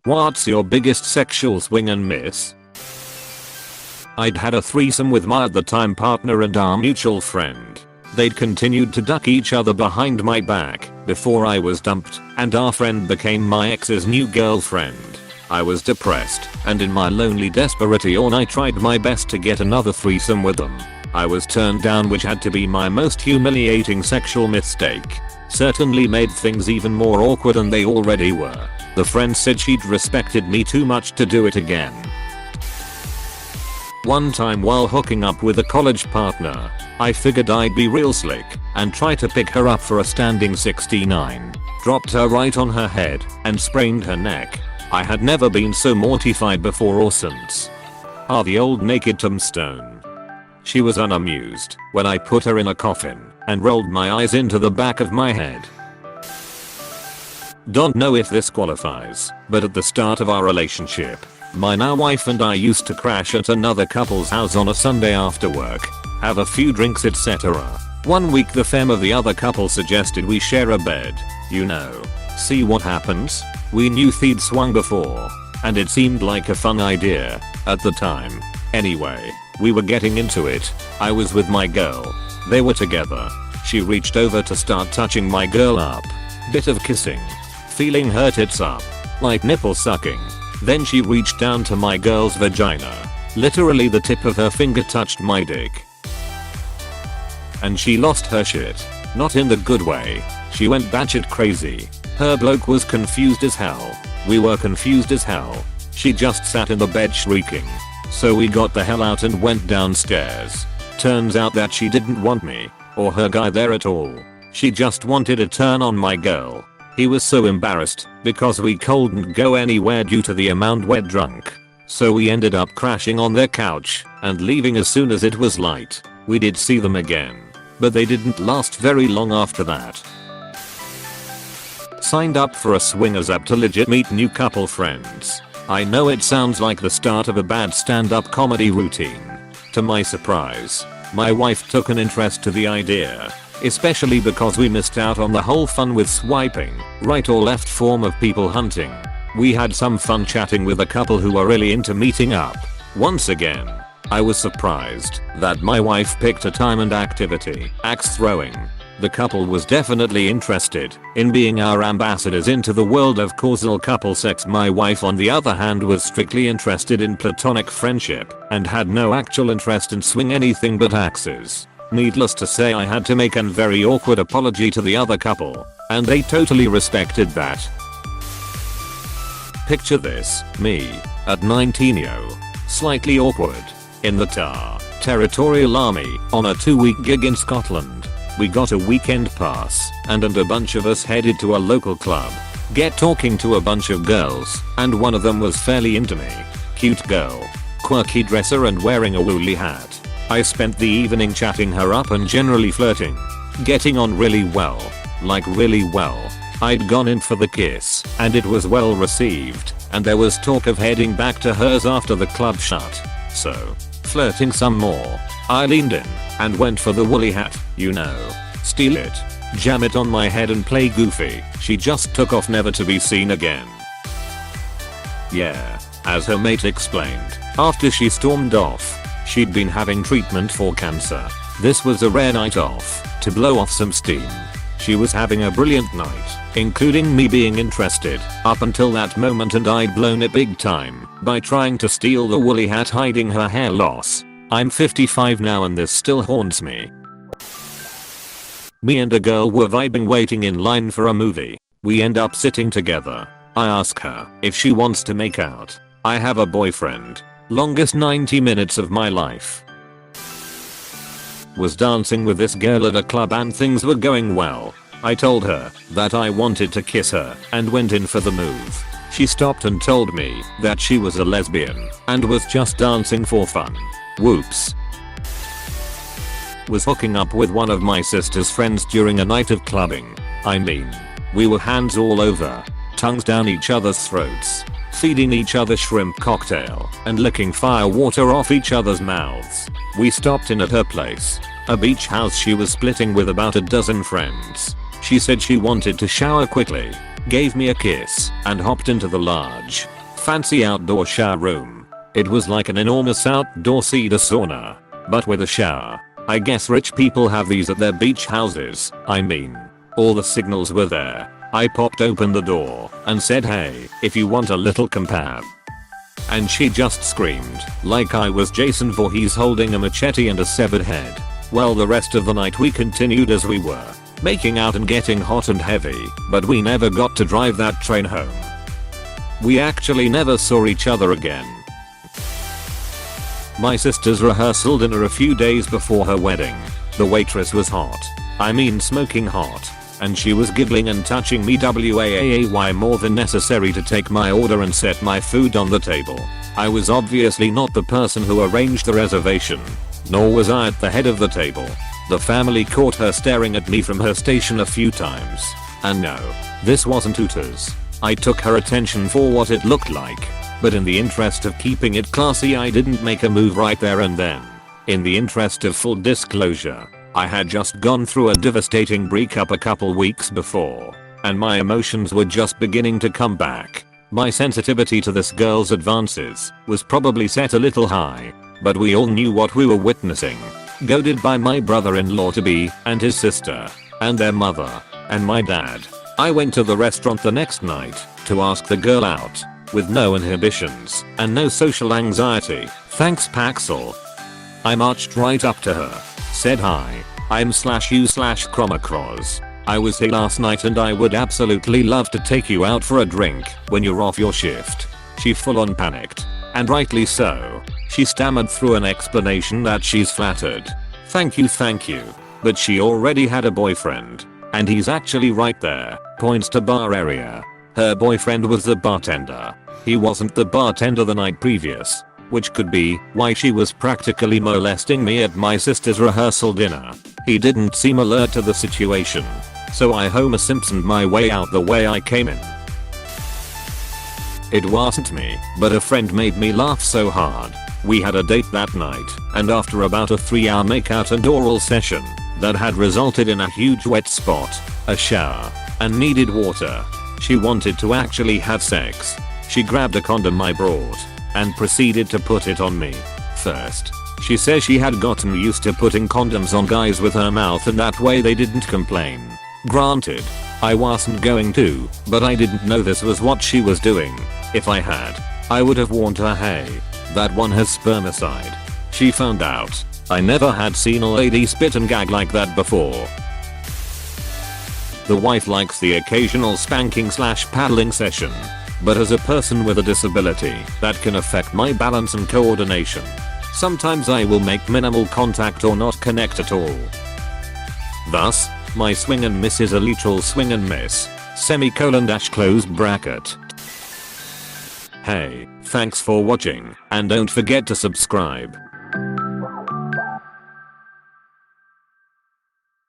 What's your biggest sexual swing and miss? I'd had a threesome with my at the time partner and our mutual friend. They'd continued to duck each other behind my back before I was dumped, and our friend became my ex's new girlfriend. I was depressed, and in my lonely desperation I tried my best to get another threesome with them. I was turned down, which had to be my most humiliating sexual mistake. Certainly made things even more awkward than they already were. The friend said she'd respected me too much to do it again. One time while hooking up with a college partner, I figured I'd be real slick and try to pick her up for a standing 69. Dropped her right on her head and sprained her neck. I had never been so mortified before or since. The old naked tombstone. She was unamused when I put her in a coffin and rolled my eyes into the back of my head. Don't know if this qualifies, but at the start of our relationship, my now wife and I used to crash at another couple's house on a Sunday after work, have a few drinks, etc. One week the femme of the other couple suggested we share a bed, see what happens. We knew they'd swung before, and it seemed like a fun idea at the time. Anyway, we were getting into it. I was with my girl. They were together. She reached over to start touching my girl up. Bit of kissing. Feeling her tits up. Like nipple sucking. Then she reached down to my girl's vagina. Literally the tip of her finger touched my dick. And she lost her shit. Not in the good way. She went batshit crazy. Her bloke was confused as hell. We were confused as hell. She just sat in the bed shrieking. So we got the hell out and went downstairs. Turns out that she didn't want me or her guy there at all. She just wanted a turn on my girl. He was so embarrassed because we couldn't go anywhere due to the amount we're drunk. So we ended up crashing on their couch and leaving as soon as it was light. We did see them again, but they didn't last very long after that. Signed up for a swingers app to legit meet new couple friends. I know it sounds like the start of a bad stand-up comedy routine. To my surprise, my wife took an interest to the idea, especially because we missed out on the whole fun with swiping right or left form of people hunting. We had some fun chatting with a couple who were really into meeting up. Once again, I was surprised that my wife picked a time and activity, axe throwing. The couple was definitely interested in being our ambassadors into the world of causal couple sex. My wife on the other hand was strictly interested in platonic friendship and had no actual interest in swing anything but axes. Needless to say, I had to make a very awkward apology to the other couple, and they totally respected that. Picture this, me, at 19-yo, slightly awkward, in the Territorial Army, on a 2-week gig in Scotland. We got a weekend pass, and a bunch of us headed to a local club. Get talking to a bunch of girls, and one of them was fairly into me. Cute girl. Quirky dresser and wearing a woolly hat. I spent the evening chatting her up and generally flirting. Getting on really well. Like really well. I'd gone in for the kiss, and it was well received, and there was talk of heading back to hers after the club shut. So, flirting some more, I leaned in and went for the woolly hat, steal it, jam it on my head and play goofy. She just took off, never to be seen again. Yeah, as her mate explained, after she stormed off, she'd been having treatment for cancer. This was a rare night off to blow off some steam. She was having a brilliant night, including me being interested up until that moment, and I'd blown it big time by trying to steal the woolly hat hiding her hair loss. I'm 55 now and this still haunts me. Me and a girl were vibing waiting in line for a movie. We end up sitting together. I ask her if she wants to make out. I have a boyfriend. Longest 90 minutes of my life. Was dancing with this girl at a club and things were going well. I told her that I wanted to kiss her and went in for the move. She stopped and told me that she was a lesbian and was just dancing for fun. Whoops. Was hooking up with one of my sister's friends during a night of clubbing. I mean, we were hands all over, tongues down each other's throats, feeding each other shrimp cocktail, and licking fire water off each other's mouths. We stopped in at her place, a beach house she was splitting with about a dozen friends. She said she wanted to shower quickly, gave me a kiss, and hopped into the large fancy outdoor shower room. It was like an enormous outdoor cedar sauna, but with a shower. I guess rich people have these at their beach houses. I mean, all the signals were there. I popped open the door and said, "Hey, if you want a little compare." And she just screamed like I was Jason Voorhees holding a machete and a severed head. Well, the rest of the night we continued as we were, making out and getting hot and heavy, but we never got to drive that train home. We actually never saw each other again. My sister's rehearsal dinner a few days before her wedding. The waitress was hot. I mean smoking hot. And she was giggling and touching me way more than necessary to take my order and set my food on the table. I was obviously not the person who arranged the reservation, nor was I at the head of the table. The family caught her staring at me from her station a few times. And no, this wasn't Hooters. I took her attention for what it looked like, but in the interest of keeping it classy I didn't make a move right there and then. In the interest of full disclosure, I had just gone through a devastating breakup a couple weeks before, and my emotions were just beginning to come back. My sensitivity to this girl's advances was probably set a little high, but we all knew what we were witnessing. Goaded by my brother-in-law-to-be and his sister, and their mother, and my dad, I went to the restaurant the next night to ask the girl out, with no inhibitions and no social anxiety. Thanks Paxel. I marched right up to her, said hi, I'm /you/Chromacross. I was here last night and I would absolutely love to take you out for a drink when you're off your shift. She full on panicked, and rightly so. She stammered through an explanation that she's flattered. Thank you, but she already had a boyfriend, and he's actually right there, points to bar area. Her boyfriend was the bartender. He wasn't the bartender the night previous, which could be why she was practically molesting me at my sister's rehearsal dinner. He didn't seem alert to the situation, so I Homer Simpsoned my way out the way I came in. It wasn't me, but a friend made me laugh so hard. We had a date that night, and after about a 3-hour makeout and oral session that had resulted in a huge wet spot, a shower, and needed water, she wanted to actually have sex. She grabbed a condom I brought and proceeded to put it on me. First, she says she had gotten used to putting condoms on guys with her mouth and that way they didn't complain. Granted, I wasn't going to, but I didn't know this was what she was doing. If I had, I would have warned her, hey, that one has spermicide. She found out. I never had seen a lady spit and gag like that before. The wife likes the occasional spanking/paddling session, but as a person with a disability that can affect my balance and coordination, sometimes I will make minimal contact or not connect at all. Thus, my swing and miss is a literal swing and miss, /close bracket. Hey, thanks for watching, and don't forget to subscribe.